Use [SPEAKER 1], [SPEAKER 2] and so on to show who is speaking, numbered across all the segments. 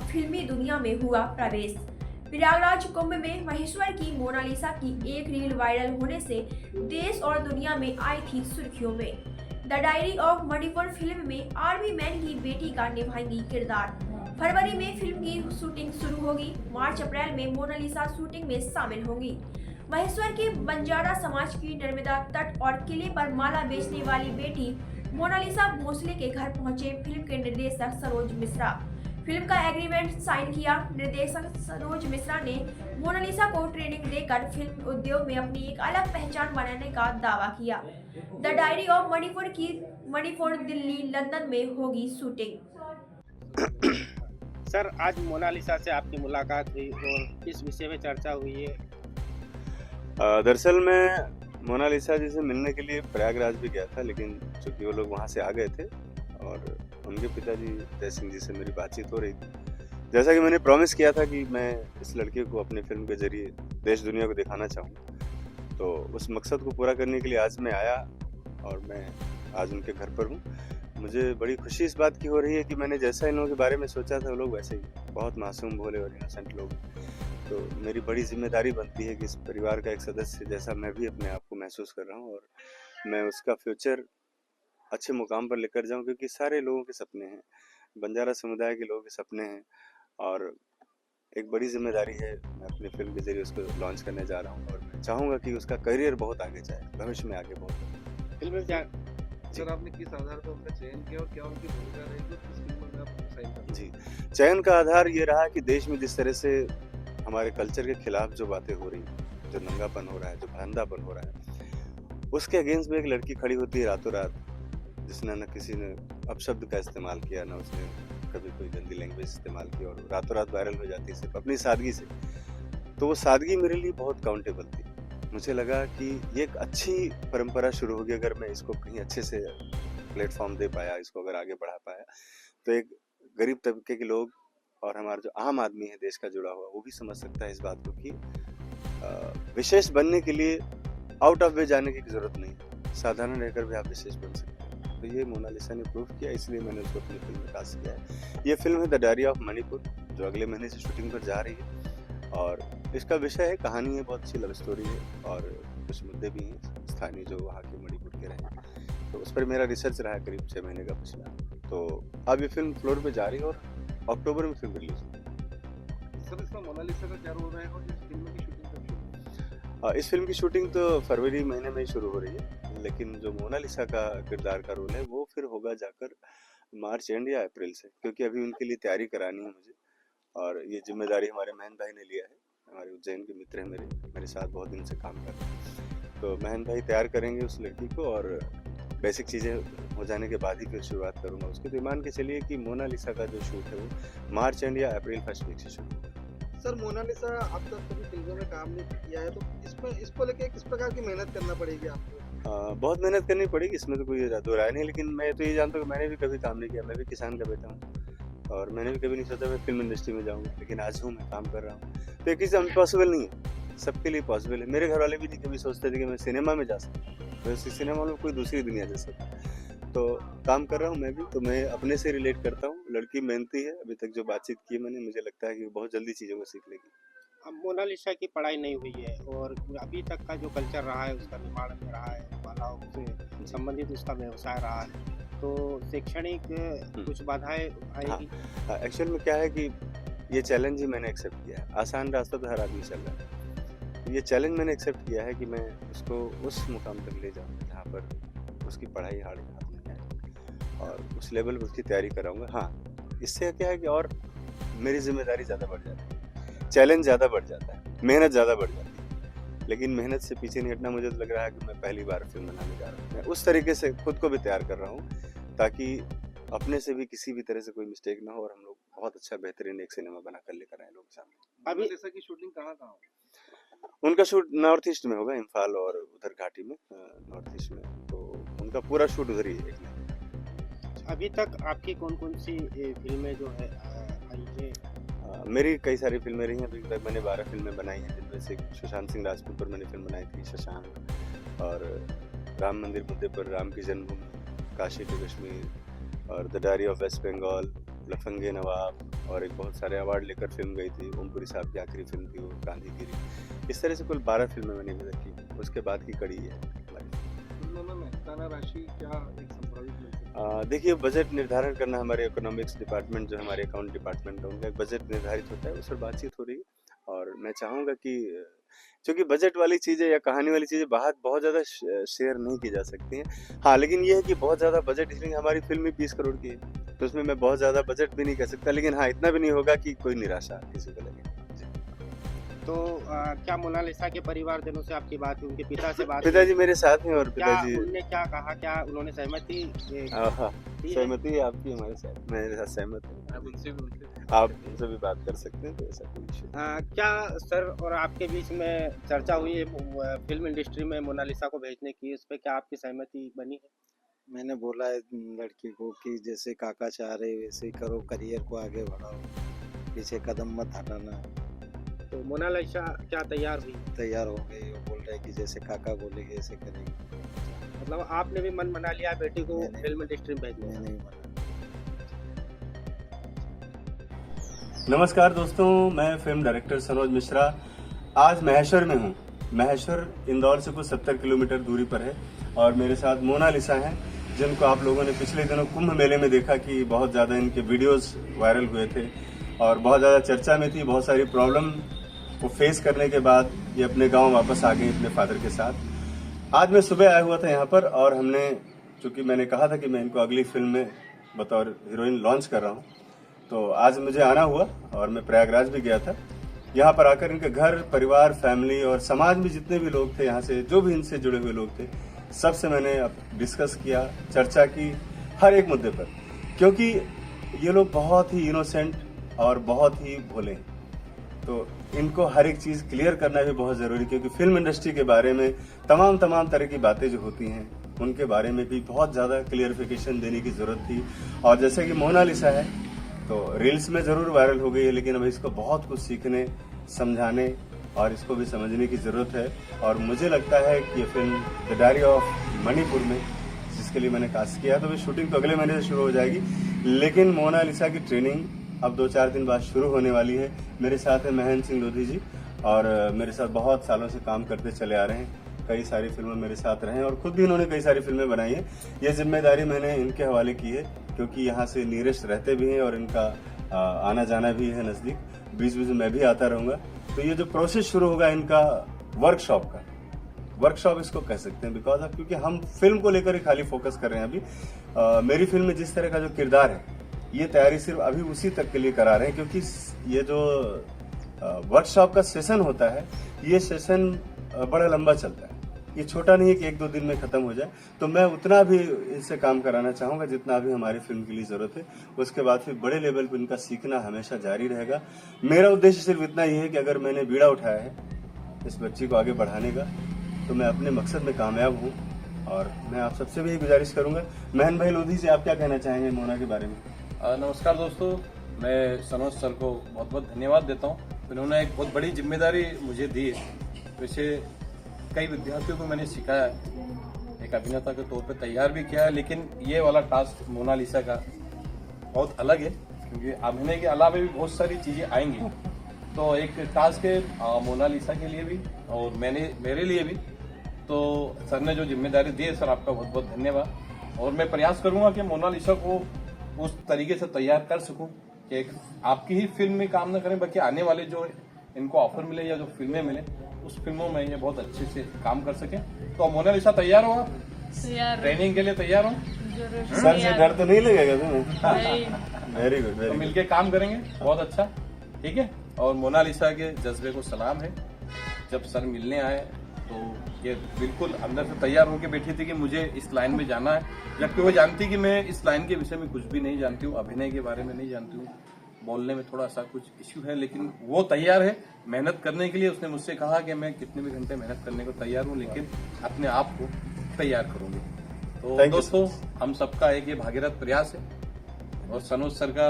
[SPEAKER 1] फिल्मी दुनिया में हुआ प्रवेश। प्रयागराज कुंभ में महेश्वर की मोनालिसा की एक रील वायरल होने से देश और दुनिया में आई थी सुर्खियों में। The diary of Manipur film में आर्मी मैन की बेटी का निभाएंगी किरदार। फरवरी में फिल्म की शूटिंग शुरू होगी। मार्च अप्रैल में मोनालिसा शूटिंग में शामिल होंगी। महेश्वर के बंजारा समाज की नर्मदा तट और किले पर माला बेचने वाली बेटी मोनालिसा भोसले के घर पहुंचे फिल्म के निर्देशक सरोज मिश्रा। फिल्म का एग्रीमेंट साइन किया। निर्देशक सरोज मिश्रा ने मोनालिसा को ट्रेनिंग देकर फिल्म उद्योग में अपनी एक अलग पहचान बनाने का दावा किया। द डायरी ऑफ मणिपुर की मणिपुर, दिल्ली, लंदन में होगी शूटिंग।
[SPEAKER 2] सर, आज मोनालिसा से आपकी मुलाकात हुई और किस विषय में चर्चा हुई है?
[SPEAKER 3] दरअसल मैं मोनालिसा जी से मिलने के लिए प्रयागराज भी गया था, लेकिन चूंकि वो लोग वहाँ से आ गए थे और उनके पिताजी जय सिंह जी से मेरी बातचीत हो रही थी। जैसा कि मैंने प्रॉमिस किया था कि मैं इस लड़के को अपने फिल्म के जरिए देश दुनिया को दिखाना चाहूँ, तो उस मकसद को पूरा करने के लिए आज मैं आया और मैं आज उनके घर पर हूँ। मुझे बड़ी खुशी इस बात की हो रही है कि मैंने जैसा इन लोगों के बारे में सोचा था वो लोग वैसे ही बहुत मासूम, भोले और इनोसेंट लोग। तो मेरी बड़ी जिम्मेदारी बनती है कि इस परिवार का एक सदस्य जैसा मैं भी अपने आप को महसूस कर रहा हूँ और मैं उसका फ्यूचर अच्छे मुकाम पर लेकर जाऊँ, क्योंकि सारे लोगों के सपने हैं, बंजारा समुदाय के लोगों के सपने हैं और एक बड़ी जिम्मेदारी है। मैं अपनी फिल्म के जरिए उसको लॉन्च करने जा रहा हूँ और मैं चाहूँगा कि उसका करियर बहुत आगे जाए, भविष्य में आगे बहुत।
[SPEAKER 2] फिल्म में क्या
[SPEAKER 4] सर, आपने किस आधार पर उनका चयन किया और क्या उनकी भूमिका रहेगी किस फिल्म में आप साइन करेंगे?
[SPEAKER 3] जी, चयन का आधार ये रहा कि देश में जिस तरह से हमारे कल्चर के खिलाफ जो बातें हो रही, जो नंगापन हो रहा है, जो भंडापन हो रहा है, उसके अगेंस्ट में एक लड़की खड़ी होती है रातों रात, जिसने न किसी ने अपशब्द का इस्तेमाल किया, ना उसने कभी कोई गंदी लैंग्वेज इस्तेमाल की और रातों रात वायरल हो जाती है सिर्फ अपनी सादगी से। तो वो सादगी मेरे लिए बहुत काउंटेबल थी। मुझे लगा कि ये एक अच्छी परंपरा शुरू होगी अगर मैं इसको कहीं अच्छे से प्लेटफॉर्म दे पाया, इसको अगर आगे बढ़ा पाया, तो एक गरीब तबके के लोग और हमारा जो आम आदमी है देश का जुड़ा हुआ, वो भी समझ सकता है इस बात को कि विशेष बनने के लिए आउट ऑफ वे जाने की जरूरत नहीं, साधारण रहकर भी आप विशेष बन सकते हैं। तो ये मोनालिसा ने प्रूव किया, इसलिए मैंने उसको अपनी फिल्म में कास्ट किया है। ये फिल्म है द डायरी ऑफ मणिपुर, जो अगले महीने से शूटिंग पर जा रही है और इसका विषय है, कहानी है, बहुत अच्छी लव स्टोरी है और कुछ मुद्दे भी हैं स्थानीय जो वहाँ के मणिपुर के रहे, तो उस पर मेरा रिसर्च रहा है करीब 6 महीने का पिछला। तो अब ये फिल्म फ्लोर पे जा रही है और अक्टूबर में फिल्म रिलीज होगी।
[SPEAKER 4] सर, इसमें मोनालिसा का क्या रोल रहेगा और इस फिल्म की शूटिंग कब शुरू होगी?
[SPEAKER 3] इस फिल्म की शूटिंग तो फरवरी महीने में ही शुरू हो रही है, लेकिन जो मोनालिसा का किरदार का रोल है वो फिर होगा जाकर मार्च एंड या अप्रैल से, क्योंकि अभी उनके लिए तैयारी करानी है मुझे और ये जिम्मेदारी हमारे महन भाई ने लिया है। हमारे उज्जैन के मित्र हैं, मेरे साथ बहुत दिन से काम कर रहे हैं, तो महन भाई तैयार करेंगे उस लड़की को और बेसिक चीज़ें हो जाने के बाद ही फिर शुरुआत करूँगा उसकी। तो मान के चलिए कि मोनालिसा का जो शूट है वो मार्च एंड या अप्रैल फर्स्ट वीक से शुरू होगा।
[SPEAKER 4] सर, मोनालिसा अब तक कभी फिल्मों में काम नहीं किया है, तो इसमें इसको लेके किस प्रकार की मेहनत करना पड़ेगी आपको?
[SPEAKER 3] बहुत मेहनत करनी पड़ेगी, इसमें तो कोई दो राय नहीं, लेकिन मैं तो ये जानता हूँ कि मैंने भी कभी काम नहीं किया। मैं भी किसान का बेटा हूँ और मैंने भी कभी नहीं सोचा मैं फिल्म इंडस्ट्री में जाऊँगा, लेकिन आज हूँ, मैं काम कर रहा हूँ। तो ये किसी इम्पॉसिबल नहीं है, सबके लिए पॉसिबल है। मेरे घर वाले भी नहीं कभी सोचते थे कि मैं सिनेमा में जा सकता हूँ, वैसे सिनेमा में कोई दूसरी दुनिया जैसा। तो काम कर रहा हूँ मैं भी, तो मैं अपने से रिलेट करता हूँ। लड़की मेहनती है, अभी तक जो बातचीत की मैंने, मुझे लगता है कि बहुत जल्दी चीज़ों को सीख लेगी।
[SPEAKER 2] अब मोनालिसा की पढ़ाई नहीं हुई है और अभी तक का जो कल्चर रहा है उसका निर्माण में रहा है, मालाओं से संबंधित उसका व्यवसाय रहा है, तो शैक्षणिक कुछ बाधाएं आएगी?
[SPEAKER 3] हाँ, एक्चुअल में क्या है कि ये चैलेंज ही मैंने एक्सेप्ट किया है। आसान रास्ता तो हर आदमी चल रहा है, ये चैलेंज मैंने एक्सेप्ट किया है कि मैं उसको उस मुकाम तक ले जाऊँ जहाँ पर उसकी पढ़ाई हाथ में है और उस लेवल पर उसकी तैयारी कराऊंगा। हाँ, इससे क्या है कि और मेरी जिम्मेदारी ज़्यादा बढ़ जाती है, चैलेंज ज़्यादा बढ़ जाता है, मेहनत ज़्यादा बढ़ जाती है, लेकिन मेहनत से पीछे नहीं हटना। मुझे तो लग रहा है कि मैं पहली बार फिल्म बनाने जा रहा हूँ। मैं उस तरीके से खुद को भी तैयार कर रहा हूँ ताकि अपने से भी किसी भी तरह से कोई मिस्टेक ना हो और हम लोग बहुत अच्छा बेहतरीन एक सिनेमा बना कर लेकर आए लोगों के सामने।
[SPEAKER 4] अभी मोनालिसा की शूटिंग कहाँ होगी?
[SPEAKER 3] उनका शूट नॉर्थ ईस्ट में होगा, इम्फाल और उधर घाटी में, नॉर्थ ईस्ट में, तो उनका पूरा शूट उधर ही है।
[SPEAKER 2] अभी तक आपकी कौन कौन सी फिल्में जो है आई है?
[SPEAKER 3] मेरी कई सारी फिल्में रही हैं, अभी तक मैंने 12 फिल्में बनाई हैं, जिनमें से सुशांत सिंह राजपूत पर मैंने फिल्म बनाई थी शशांक, और राम मंदिर मुद्दे पर राम की जन्मभूमि, काशी टू कश्मीर, और the diary of West Bengal, Lafange Nawab और एक बहुत सारे अवार्ड लेकर फिल्म गई थी, ओमपुरी साहब की आखिरी फिल्म थी वो गांधीगिरी। इस तरह से कुल 12 फिल्में मैंने अभी तक की, उसके बाद की कड़ी है हमारी।
[SPEAKER 4] फिल्मों में महत्ताना राशि क्या एक संभावित मिल सकती है?
[SPEAKER 3] देखिए, बजट निर्धारण करना हमारे इकोनॉमिक्स डिपार्टमेंट जो हमारे अकाउंट डिपार्टमेंट है उनका एक बजट निर्धारित होता है, उस पर बातचीत हो रही है। और मैं चाहूँगा कि चूँकि बजट वाली चीज़ें या कहानी वाली चीज़ें बहुत ज़्यादा शेयर नहीं की जा सकती हैं। हाँ, लेकिन ये है कि बहुत ज़्यादा बजट, इसलिए हमारी फिल्म ही 20 करोड़ की है, तो उसमें मैं बहुत ज़्यादा बजट भी नहीं कह सकता, लेकिन हाँ, इतना भी नहीं होगा कि कोई निराशा किसी को लगे।
[SPEAKER 2] तो क्या मोनालिसा के परिवारजनों से आपकी बात हुई, उनके पिता से बात हुई?
[SPEAKER 3] पिताजी मेरे साथ हैं और
[SPEAKER 2] क्या
[SPEAKER 3] पिताजी
[SPEAKER 2] उन्होंने क्या कहा, क्या उन्होंने सहमति
[SPEAKER 3] हाँ,
[SPEAKER 2] दी है?
[SPEAKER 3] सहमति है आपकी हमारे साथ, मेरे साथ सहमत है। आप उनसे भी बात कर सकते हैं, तो ऐसा कोई इशू नहीं।
[SPEAKER 2] क्या सर और आपके बीच में चर्चा हुई है फिल्म इंडस्ट्री में मोनालिसा को भेजने की, उस पर क्या आपकी सहमति बनी है?
[SPEAKER 5] मैंने बोला है लड़की को कि जैसे काका चाह रहे वैसे ही करो, करियर को आगे बढ़ाओ, पीछे कदम मत हटाना।
[SPEAKER 2] तो मोनालिसा क्या तैयार हुई?
[SPEAKER 5] तैयार हो गई, वो बोल रहे कि जैसे काका बोलेंगे ऐसे करेंगे।
[SPEAKER 2] मतलब आपने भी मन बना लिया बेटी को
[SPEAKER 5] नहीं।
[SPEAKER 2] फिल्म इंडस्ट्री में भेजने?
[SPEAKER 5] मैं नहीं माना।
[SPEAKER 3] नमस्कार दोस्तों, मैं फिल्म डायरेक्टर सनोज मिश्रा आज महेश्वर में हूँ। महेश्वर इंदौर से कुछ 70 किलोमीटर दूरी पर है और मेरे साथ मोनालिसा हैं, जिनको आप लोगों ने पिछले दिनों कुंभ मेले में देखा कि बहुत ज़्यादा इनके वीडियोस वायरल हुए थे और बहुत ज़्यादा चर्चा में थी। बहुत सारी प्रॉब्लम को फेस करने के बाद ये अपने गांव वापस आ गई अपने फादर के साथ। आज मैं सुबह आया हुआ था यहाँ पर और हमने, चूँकि मैंने कहा था कि मैं इनको अगली फिल्म में बतौर हीरोइन लॉन्च कर रहा हूँ, तो आज मुझे आना हुआ और मैं प्रयागराज भी गया था। यहाँ पर आकर इनके घर परिवार, फैमिली और समाज में जितने भी लोग थे, यहाँ से जो भी इनसे जुड़े हुए लोग थे, सबसे मैंने अब डिस्कस किया, चर्चा की हर एक मुद्दे पर, क्योंकि ये लोग बहुत ही इनोसेंट और बहुत ही भोले हैं। तो इनको हर एक चीज़ क्लियर करना भी बहुत ज़रूरी, क्योंकि फिल्म इंडस्ट्री के बारे में तमाम तरह की बातें जो होती हैं उनके बारे में भी बहुत ज़्यादा क्लियरिफिकेशन देने की ज़रूरत थी। और जैसे कि मोनालिसा है तो रील्स में ज़रूर वायरल हो गई है, लेकिन अब इसको बहुत कुछ सीखने, समझाने और इसको भी समझने की ज़रूरत है। और मुझे लगता है कि ये film the diary of Manipur में, जिसके लिए मैंने कास्ट किया, तो भी शूटिंग तो अगले महीने से शुरू हो जाएगी, लेकिन मोनालिसा की ट्रेनिंग अब 2-4 दिन बाद शुरू होने वाली है। मेरे साथ है महेंद्र सिंह लोधी जी और मेरे साथ बहुत सालों से काम करते चले आ रहे हैं, कई सारी फिल्में मेरे साथ रहे हैं और खुद भी इन्होंने कई सारी फिल्में बनाई हैं। ये जिम्मेदारी मैंने इनके हवाले की है, क्योंकि यहाँ से नीरज रहते भी हैं और इनका आना जाना भी है नज़दीक, बीच बीच में मैं भी आता रहूँगा। तो ये जो प्रोसेस शुरू होगा इनका वर्कशॉप इसको कह सकते हैं, बिकॉज ऑफ क्योंकि हम फिल्म को लेकर ही खाली फोकस कर रहे हैं अभी। मेरी फिल्म में जिस तरह का जो किरदार है, ये तैयारी सिर्फ अभी उसी तक के लिए करा रहे हैं, क्योंकि ये जो वर्कशॉप का सेशन होता है, ये सेशन बड़ा लंबा चलता है, ये छोटा नहीं है कि 1-2 दिन में खत्म हो जाए। तो मैं उतना भी इनसे काम कराना चाहूँगा जितना अभी हमारी फिल्म के लिए ज़रूरत है। उसके बाद फिर बड़े लेवल पर इनका सीखना हमेशा जारी रहेगा। मेरा उद्देश्य सिर्फ इतना ही है कि अगर मैंने बीड़ा उठाया है इस बच्ची को आगे बढ़ाने का, तो मैं अपने मकसद में कामयाब हूँ। और मैं आप सबसे भी यही गुजारिश करूँगा। महन भाई लोधी से आप क्या कहना चाहेंगे मोना के बारे में?
[SPEAKER 6] नमस्कार दोस्तों, मैं सनोज सर को बहुत बहुत धन्यवाद देता हूँ। उन्होंने एक बहुत बड़ी जिम्मेदारी मुझे दी है। वैसे कई विद्यार्थियों को मैंने सिखाया है, एक अभिनेता के तौर पे तैयार भी किया है, लेकिन ये वाला टास्क मोनालिसा का बहुत अलग है, क्योंकि अभिनय के अलावा भी बहुत सारी चीज़ें आएंगी। तो एक टास्क है मोनालिसा के लिए भी और मेरे लिए भी। तो सर ने जो जिम्मेदारी दी है, सर आपका बहुत बहुत धन्यवाद। और मैं प्रयास करूँगा कि मोनालिसा को उस तरीके से तैयार कर सकूं कि एक आपकी ही फिल्म में काम न करें, बल्कि आने वाले जो इनको ऑफर मिले या जो फिल्में मिले, उस फिल्मों में ये बहुत अच्छे से काम कर सके। तो मोनालिसा तैयार हो? ट्रेनिंग के लिए तैयार हो?
[SPEAKER 3] सर से डर तो नहीं लगेगा तुम्हें? वेरी गुड,
[SPEAKER 6] तो मिलके काम करेंगे, बहुत अच्छा, ठीक है। और मोनालिसा के जज्बे को सलाम है। जब सर मिलने आए तो ये बिल्कुल अंदर से तैयार होकर बैठी थी कि मुझे इस लाइन में जाना है, जबकि वो जानती कि मैं इस लाइन के विषय में कुछ भी नहीं जानती हूँ, अभिनय के बारे में नहीं जानती हूँ, बोलने में थोड़ा सा कुछ इश्यू है, लेकिन वो तैयार है मेहनत करने के लिए। उसने मुझसे कहा कि मैं कितने भी घंटे मेहनत करने को तैयार हूँ, लेकिन अपने आप को तैयार करूँगी। तो दोस्तों, हम सबका एक ये भागीरथ प्रयास है और सनोज सर का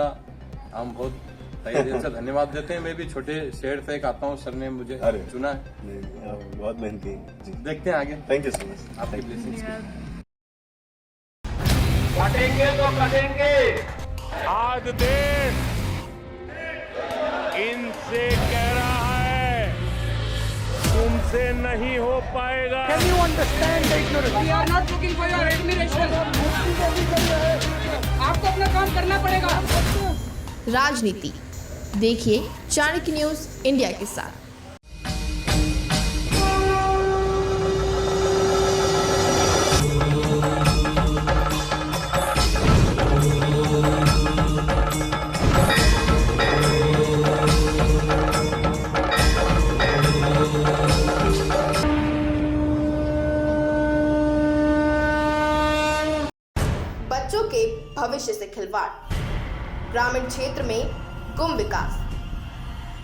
[SPEAKER 6] हम बहुत तहे दिल से धन्यवाद देते हैं। मैं भी छोटे शहर से एक आता हूँ, सर ने मुझे चुना है,
[SPEAKER 3] बहुत मेहनत की।
[SPEAKER 6] देखते हैं आगे।
[SPEAKER 3] थैंक यू सो मच,
[SPEAKER 6] आपकी ब्लेसिंग्स।
[SPEAKER 7] कटेंगे तो कटेंगे, आज देश इनसे कह रहा है तुमसे नहीं हो पाएगा।
[SPEAKER 8] Can you understand the ignorance? We are not looking for your admiration. आपको अपना काम करना पड़ेगा।
[SPEAKER 1] राजनीति देखिए चाणक्य न्यूज इंडिया के साथ। बच्चों के भविष्य से खिलवाड़, ग्रामीण क्षेत्र में गुम विकास,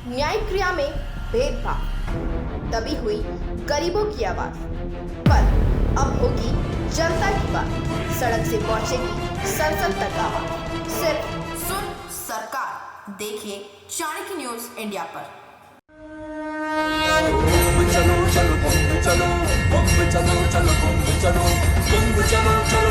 [SPEAKER 1] न्यायिक क्रिया में भेदभाव, दबी हुई गरीबों की आवाज, पर अब होगी जनता की बात, सड़क से पहुंचेगी संसद तक आवाज। सिर्फ सुन सरकार, देखिए चाणक्य न्यूज इंडिया पर।
[SPEAKER 9] चलो चलो चलो चलो चलो चलो चलो चलो